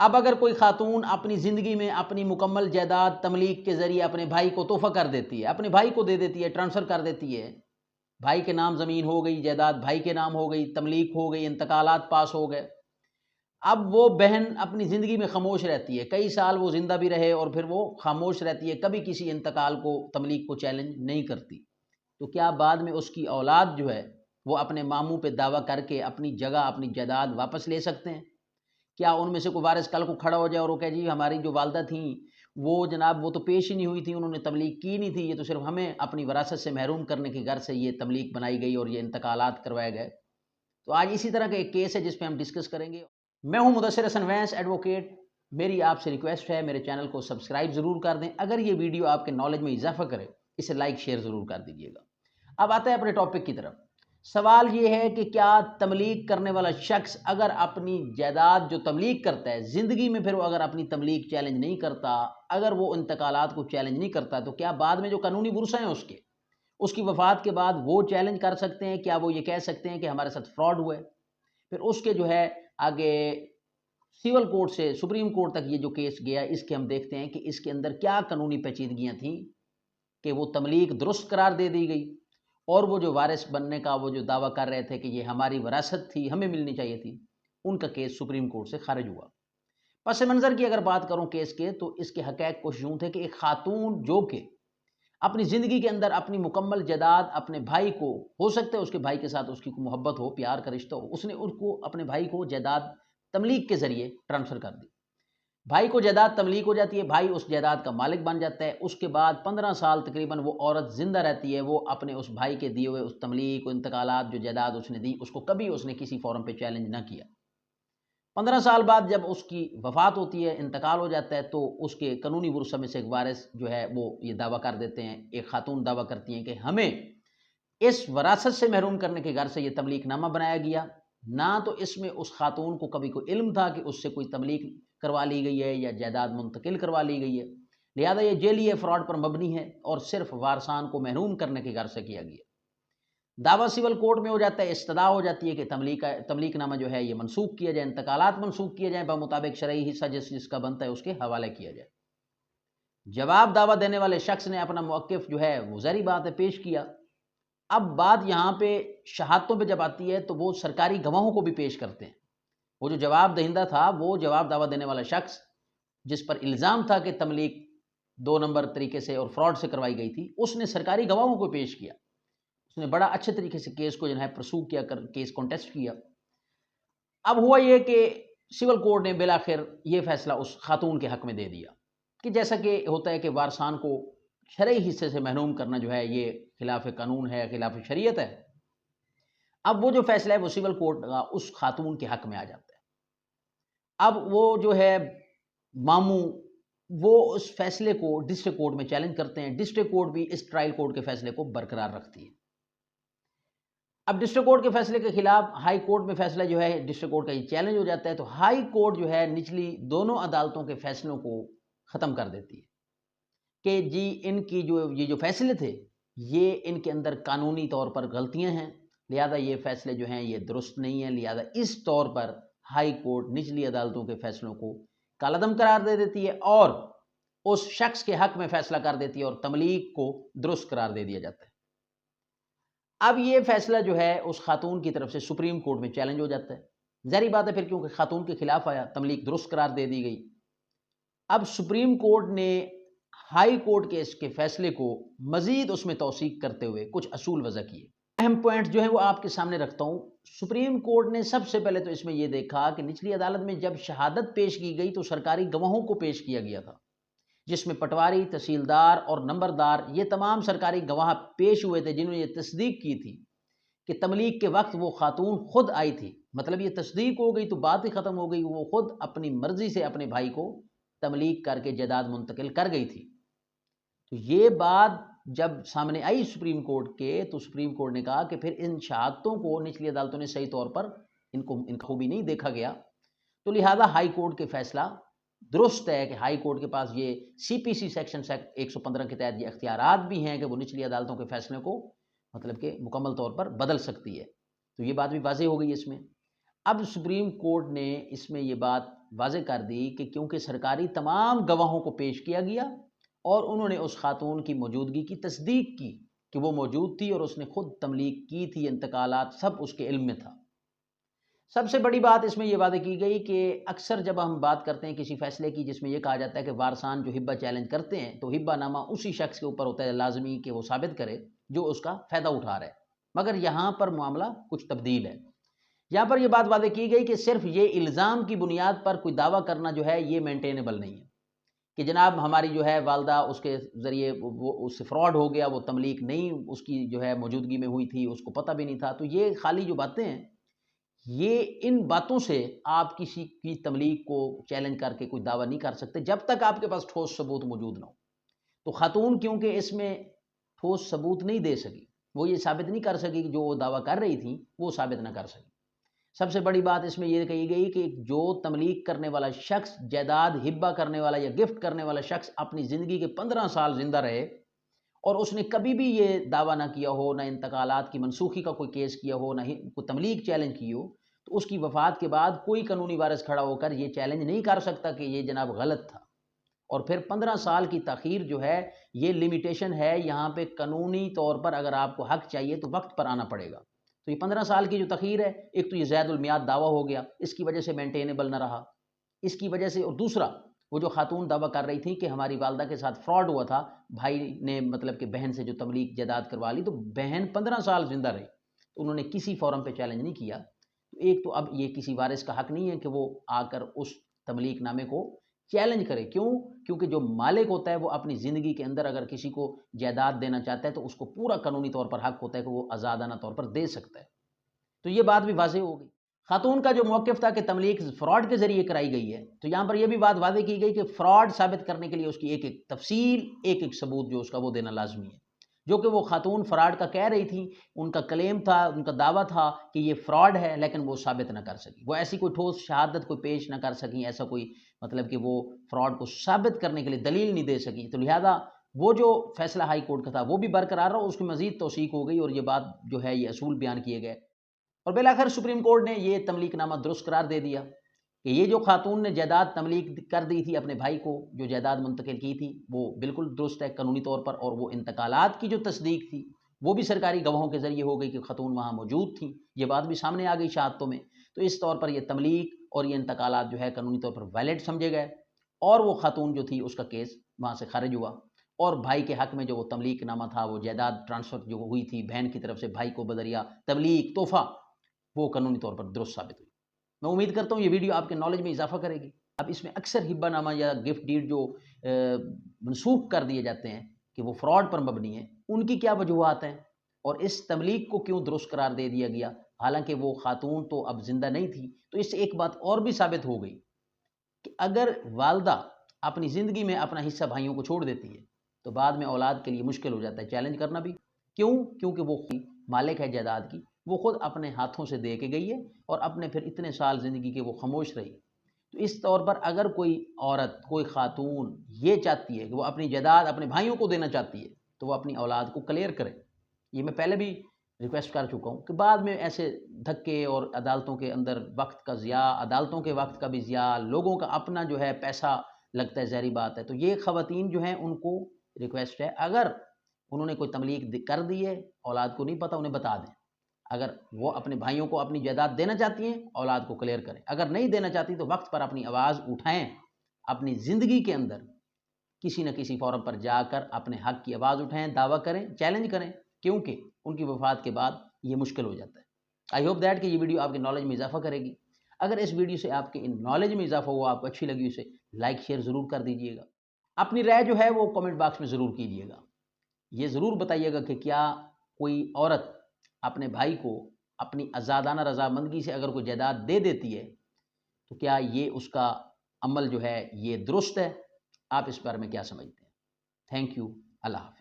اب اگر کوئی خاتون اپنی زندگی میں اپنی مکمل جائیداد تملیک کے ذریعے اپنے بھائی کو تحفہ کر دیتی ہے، اپنے بھائی کو دے دیتی ہے، ٹرانسفر کر دیتی ہے، بھائی کے نام زمین ہو گئی، جائیداد بھائی کے نام ہو گئی، تملیک ہو گئی، انتقالات پاس ہو گئے، اب وہ بہن اپنی زندگی میں خاموش رہتی ہے، کئی سال وہ زندہ بھی رہے اور پھر وہ خاموش رہتی ہے، کبھی کسی انتقال کو تملیک کو چیلنج نہیں کرتی، تو کیا بعد میں اس کی اولاد جو ہے وہ اپنے ماموں پہ دعویٰ کر کے اپنی جگہ اپنی جائیداد واپس لے سکتے ہیں؟ کیا ان میں سے کوئی وارث کل کو کھڑا ہو جائے اور وہ کہے جی ہماری جو والدہ تھیں وہ جناب وہ تو پیش ہی نہیں ہوئی تھی، انہوں نے تبلیغ کی نہیں تھی، یہ تو صرف ہمیں اپنی وراثت سے محروم کرنے کی غرض سے یہ تبلیغ بنائی گئی اور یہ انتقالات کروائے گئے؟ تو آج اسی طرح کا ایک کیس ہے جس پہ ہم ڈسکس کریں گے۔ میں ہوں مدثر حسن وینس ایڈوکیٹ، میری آپ سے ریکویسٹ ہے میرے چینل کو سبسکرائب ضرور کر دیں، اگر یہ ویڈیو آپ کے نالج میں اضافہ کرے اسے لائک شیئر ضرور کر دیجیے گا۔ اب آتا ہے اپنے ٹاپک کی طرف۔ سوال یہ ہے کہ کیا تملیغ کرنے والا شخص اگر اپنی جائیداد جو تملیغ کرتا ہے زندگی میں پھر وہ اگر اپنی تملیغ چیلنج نہیں کرتا، اگر وہ انتقالات کو چیلنج نہیں کرتا، تو کیا بعد میں جو قانونی ورثہ ہیں اس کی وفات کے بعد وہ چیلنج کر سکتے ہیں؟ کیا وہ یہ کہہ سکتے ہیں کہ ہمارے ساتھ فراڈ ہوا ہے؟ پھر اس کے جو ہے آگے سول کورٹ سے سپریم کورٹ تک یہ جو کیس گیا، اس کے ہم دیکھتے ہیں کہ اس کے اندر کیا قانونی پیچیدگیاں تھیں کہ وہ تملیغ درست قرار دے دی گئی اور وہ جو وارث بننے کا وہ جو دعویٰ کر رہے تھے کہ یہ ہماری وراثت تھی، ہمیں ملنی چاہیے تھی، ان کا کیس سپریم کورٹ سے خارج ہوا۔ پس منظر کی اگر بات کروں کیس کے، تو اس کے حقائق کچھ یوں تھے کہ ایک خاتون جو کہ اپنی زندگی کے اندر اپنی مکمل جائیداد اپنے بھائی کو، ہو سکتا ہے اس کے بھائی کے ساتھ اس کی کوئی محبت ہو، پیار کا رشتہ ہو، اس نے ان کو اپنے بھائی کو جائیداد تملیغ کے ذریعے ٹرانسفر کر دی، بھائی کو جائیداد تملیغ ہو جاتی ہے، بھائی اس جائیداد کا مالک بن جاتا ہے، اس کے بعد 15 سال تقریباً وہ عورت زندہ رہتی ہے، وہ اپنے اس بھائی کے دیے ہوئے اس تملیغ و انتقالات جو جائیداد اس نے دی اس کو کبھی اس نے کسی فورم پہ چیلنج نہ کیا۔ 15 سال بعد جب اس کی وفات ہوتی ہے، انتقال ہو جاتا ہے، تو اس کے قانونی ورثہ میں سے ایک وارث جو ہے وہ یہ دعویٰ کر دیتے ہیں، ایک خاتون دعویٰ کرتی ہیں کہ ہمیں اس وراثت سے محروم کرنے کے غرض سے یہ تملیغ نامہ بنایا گیا، نہ تو اس میں اس خاتون کو کبھی کوئی علم تھا کہ اس سے کوئی تملیغ کروا لی گئی ہے یا جائیداد منتقل کروا لی گئی ہے، لہذا یہ جعلی فراڈ پر مبنی ہے اور صرف وارثان کو محروم کرنے کے غرض سے کیا گیا۔ دعویٰ سول کورٹ میں ہو جاتا ہے، استدعا ہو جاتی ہے کہ تملیغ نامہ جو ہے یہ منسوخ کیا جائے، انتقالات منسوخ کیے جائیں، بمطابق شرعی حصہ جس کا بنتا ہے اس کے حوالے کیا جائے۔ جواب دعویٰ دینے والے شخص نے اپنا موقف جو ہے وہ ظاہری بات ہے پیش کیا۔ اب بات یہاں پہ شہادتوں پہ جب آتی ہے تو وہ سرکاری گواہوں کو بھی پیش کرتے ہیں، وہ جو جواب دہندہ تھا، وہ جواب دعویٰ دینے والا شخص جس پر الزام تھا کہ تملیغ 2 نمبر طریقے سے اور فراڈ سے کروائی گئی تھی، اس نے سرکاری گواہوں کو پیش کیا، اس نے بڑا اچھے طریقے سے کیس کو جو ہے پرسو کیا، کیس کانٹیسٹ کیا۔ اب ہوا یہ کہ سول کورٹ نے بالآخر یہ فیصلہ اس خاتون کے حق میں دے دیا کہ جیسا کہ ہوتا ہے کہ وارثان کو شرعی حصے سے محروم کرنا جو ہے یہ خلاف قانون ہے، خلاف شریعت ہے۔ اب وہ جو فیصلہ ہے وہ سول کورٹ کا اس خاتون کے حق میں آ جاتا ہے۔ اب وہ جو ہے ماموں وہ اس فیصلے کو ڈسٹرکٹ کورٹ میں چیلنج کرتے ہیں، ڈسٹرکٹ کورٹ بھی اس ٹرائل کورٹ کے فیصلے کو برقرار رکھتی ہے۔ اب ڈسٹرکٹ کورٹ کے فیصلے کے خلاف ہائی کورٹ میں فیصلہ جو ہے ڈسٹرکٹ کورٹ کا یہ چیلنج ہو جاتا ہے، تو ہائی کورٹ جو ہے نچلی دونوں عدالتوں کے فیصلوں کو ختم کر دیتی ہے کہ جی ان کی یہ جو فیصلے تھے یہ ان کے اندر قانونی طور پر غلطیاں ہیں، لہذا یہ فیصلے جو ہیں یہ درست نہیں ہیں، لہذا اس طور پر ہائی کورٹ نچلی عدالتوں کے فیصلوں کو کالعدم قرار دے دیتی ہے اور اس شخص کے حق میں فیصلہ کر دیتی ہے اور تملیغ کو درست قرار دے دیا جاتا ہے۔ اب یہ فیصلہ جو ہے اس خاتون کی طرف سے سپریم کورٹ میں چیلنج ہو جاتا ہے، ظاہری بات ہے پھر کیونکہ خاتون کے خلاف آیا، تملیغ درست قرار دے دی گئی۔ اب سپریم کورٹ نے ہائی کورٹ کے اس کے فیصلے کو مزید اس میں توثیق کرتے ہوئے کچھ اصول وضع کیے۔ اہم پوائنٹ جو ہے وہ آپ کے سامنے رکھتا ہوں۔ سپریم کورٹ نے سب سے پہلے تو اس میں یہ دیکھا کہ نچلی عدالت میں جب شہادت پیش کی گئی تو سرکاری گواہوں کو پیش کیا گیا تھا، جس میں پٹواری، تحصیلدار اور نمبردار یہ تمام سرکاری گواہ پیش ہوئے تھے، جنہوں نے یہ تصدیق کی تھی کہ تملیغ کے وقت وہ خاتون خود آئی تھی، مطلب یہ تصدیق ہو گئی تو بات ہی ختم ہو گئی، وہ خود اپنی مرضی سے اپنے بھائی کو تملیغ کر کے جائیداد منتقل کر گئی تھی۔ تو یہ بات جب سامنے آئی سپریم کورٹ کے، تو سپریم کورٹ نے کہا کہ پھر ان شہادتوں کو نچلی عدالتوں نے صحیح طور پر ان کو خوبی نہیں دیکھا گیا، تو لہذا ہائی کورٹ کے فیصلہ درست ہے کہ ہائی کورٹ کے پاس یہ سی پی سی سیکشن 115 کے تحت یہ اختیارات بھی ہیں کہ وہ نچلی عدالتوں کے فیصلے کو مطلب کہ مکمل طور پر بدل سکتی ہے، تو یہ بات بھی واضح ہو گئی اس میں۔ اب سپریم کورٹ نے اس میں یہ بات واضح کر دی کہ کیونکہ سرکاری تمام گواہوں کو پیش کیا گیا اور انہوں نے اس خاتون کی موجودگی کی تصدیق کی کہ وہ موجود تھی اور اس نے خود تملیغ کی تھی، انتقالات سب اس کے علم میں تھا۔ سب سے بڑی بات اس میں یہ وعدے کی گئی کہ اکثر جب ہم بات کرتے ہیں کسی فیصلے کی جس میں یہ کہا جاتا ہے کہ وارثان جو ہبہ چیلنج کرتے ہیں تو ہبہ نامہ اسی شخص کے اوپر ہوتا ہے لازمی کہ وہ ثابت کرے جو اس کا فائدہ اٹھا رہا ہے، مگر یہاں پر معاملہ کچھ تبدیل ہے۔ یہاں پر یہ بات واضح کی گئی کہ صرف یہ الزام کی بنیاد پر کوئی دعویٰ کرنا جو ہے یہ مینٹینیبل نہیں ہے کہ جناب ہماری جو ہے والدہ اس کے ذریعے وہ اس سے فراڈ ہو گیا، وہ تملیغ نہیں اس کی جو ہے موجودگی میں ہوئی تھی، اس کو پتہ بھی نہیں تھا۔ تو یہ خالی جو باتیں ہیں، یہ ان باتوں سے آپ کسی کی تملیغ کو چیلنج کر کے کوئی دعویٰ نہیں کر سکتے جب تک آپ کے پاس ٹھوس ثبوت موجود نہ ہو۔ تو خاتون کیونکہ اس میں ٹھوس ثبوت نہیں دے سکی، وہ یہ ثابت نہیں کر سکی کہ جو وہ دعویٰ کر رہی تھی وہ ثابت نہ کر سکی۔ سب سے بڑی بات اس میں یہ کہی گئی کہ جو تملیغ کرنے والا شخص، جائیداد ہبہ کرنے والا یا گفٹ کرنے والا شخص اپنی زندگی کے 15 سال زندہ رہے اور اس نے کبھی بھی یہ دعویٰ نہ کیا ہو، نہ انتقالات کی منسوخی کا کوئی کیس کیا ہو، نہ ہی کوئی تملیغ چیلنج کی ہو، تو اس کی وفات کے بعد کوئی قانونی وارث کھڑا ہو کر یہ چیلنج نہیں کر سکتا کہ یہ جناب غلط تھا۔ اور پھر 15 سال کی تاخیر جو ہے یہ لیمیٹیشن ہے، یہاں پہ قانونی طور پر اگر آپ کو حق چاہیے تو وقت پر آنا پڑے گا۔ تو یہ 15 سال کی جو تاخیر ہے، ایک تو یہ زائد المیعاد دعویٰ ہو گیا، اس کی وجہ سے مینٹینیبل نہ رہا، اس کی وجہ سے۔ اور دوسرا وہ جو خاتون دعویٰ کر رہی تھی کہ ہماری والدہ کے ساتھ فراڈ ہوا تھا، بھائی نے مطلب کہ بہن سے جو تملیغ جائیداد کروا لی، تو بہن 15 سال زندہ رہی، تو انہوں نے کسی فورم پہ چیلنج نہیں کیا۔ تو ایک تو اب یہ کسی وارث کا حق نہیں ہے کہ وہ آ کر اس تملیغ نامے کو چیلنج کرے۔ کیونکہ جو مالک ہوتا ہے وہ اپنی زندگی کے اندر اگر کسی کو جائیداد دینا چاہتا ہے تو اس کو پورا قانونی طور پر حق ہوتا ہے کہ وہ آزادانہ طور پر دے سکتا ہے۔ تو یہ بات بھی واضح ہو گئی۔ خاتون کا جو موقف تھا کہ تملیغ فراڈ کے ذریعے کرائی گئی ہے، تو یہاں پر یہ بھی بات واضح کی گئی کہ فراڈ ثابت کرنے کے لیے اس کی ایک ایک تفصیل، ایک ایک ثبوت جو اس کا وہ دینا لازمی ہے، جو کہ وہ خاتون فراڈ کا کہہ رہی تھی، ان کا کلیم تھا، ان کا دعویٰ تھا کہ یہ فراڈ ہے، لیکن وہ ثابت نہ کر سکی، وہ ایسی کوئی ٹھوس شہادت کوئی پیش نہ کر سکی، ایسا کوئی مطلب کہ وہ فراڈ کو ثابت کرنے کے لیے دلیل نہیں دے سکی۔ تو لہذا وہ جو فیصلہ ہائی کورٹ کا تھا وہ بھی برقرار رہا، اس کی مزید توثیق ہو گئی اور یہ بات جو ہے یہ اصول بیان کیے گئے، اور بالآخر سپریم کورٹ نے یہ تملیغ نامہ درست قرار دے دیا کہ یہ جو خاتون نے جائیداد تملیغ کر دی تھی اپنے بھائی کو، جو جائیداد منتقل کی تھی، وہ بالکل درست ہے قانونی طور پر، اور وہ انتقالات کی جو تصدیق تھی وہ بھی سرکاری گواہوں کے ذریعے ہو گئی کہ خاتون وہاں موجود تھیں، یہ بات بھی سامنے آ گئی شہادتوں میں۔ تو اس طور پر یہ تملیغ اور یہ انتقالات جو ہے قانونی طور پر ویلڈ سمجھے گئے، اور وہ خاتون جو تھی اس کا کیس وہاں سے خارج ہوا، اور بھائی کے حق میں جو وہ تملیغ نامہ تھا، وہ جائیداد ٹرانسفر جو ہوئی تھی بہن کی طرف سے بھائی کو بذریعہ تملیغ تحفہ، وہ قانونی طور پر درست ثابت ہوئی۔ میں امید کرتا ہوں یہ ویڈیو آپ کے نالج میں اضافہ کرے گی۔ اب اس میں اکثر ہبہ نامہ یا گفٹ ڈیڈ جو منسوخ کر دیے جاتے ہیں کہ وہ فراڈ پر مبنی ہیں، ان کی کیا وجوہات ہیں، اور اس تملیغ کو کیوں درست قرار دے دیا گیا، حالانکہ وہ خاتون تو اب زندہ نہیں تھی۔ تو اس سے ایک بات اور بھی ثابت ہو گئی کہ اگر والدہ اپنی زندگی میں اپنا حصہ بھائیوں کو چھوڑ دیتی ہے تو بعد میں اولاد کے لیے مشکل ہو جاتا ہے چیلنج کرنا بھی۔ کیونکہ وہ مالک ہے جائیداد کی، وہ خود اپنے ہاتھوں سے دے کے گئی ہے، اور اپنے پھر اتنے سال زندگی کے وہ خاموش رہی۔ تو اس طور پر اگر کوئی عورت، کوئی خاتون یہ چاہتی ہے کہ وہ اپنی جائیداد اپنے بھائیوں کو دینا چاہتی ہے تو وہ اپنی اولاد کو کلیئر کرے۔ یہ میں پہلے بھی ریکویسٹ کر چکا ہوں کہ بعد میں ایسے دھکے اور عدالتوں کے اندر وقت کا ضیاع، عدالتوں کے وقت کا بھی ضیاع، لوگوں کا اپنا جو ہے پیسہ لگتا ہے، ظاہری بات ہے۔ تو یہ خواتین جو ہیں ان کو ریکویسٹ ہے، اگر انہوں نے کوئی تملیغ کر دی ہے، اولاد کو نہیں پتہ، انہیں بتا دیں۔ اگر وہ اپنے بھائیوں کو اپنی جائیداد دینا چاہتی ہیں، اولاد کو کلیئر کریں۔ اگر نہیں دینا چاہتی تو وقت پر اپنی آواز اٹھائیں، اپنی زندگی کے اندر کسی نہ کسی فورم پر جا کر اپنے حق کی آواز اٹھائیں، دعویٰ کریں، چیلنج کریں، کیونکہ ان کی وفات کے بعد یہ مشکل ہو جاتا ہے۔ آئی ہوپ دیٹ کہ یہ ویڈیو آپ کے نالج میں اضافہ کرے گی۔ اگر اس ویڈیو سے آپ کے نالج میں اضافہ ہوا، آپ کو اچھی لگی، اسے لائک شیئر ضرور کر دیجیے گا۔ اپنی رائے جو ہے وہ کامنٹ باکس میں ضرور کیجیے گا۔ یہ ضرور بتائیے گا کہ کیا کوئی عورت اپنے بھائی کو اپنی آزادانہ رضامندگی سے اگر کوئی جائیداد دے دیتی ہے تو کیا یہ اس کا عمل جو ہے یہ درست ہے؟ آپ اس بارے میں کیا سمجھتے ہیں؟ تھینک یو، اللہ حافظ۔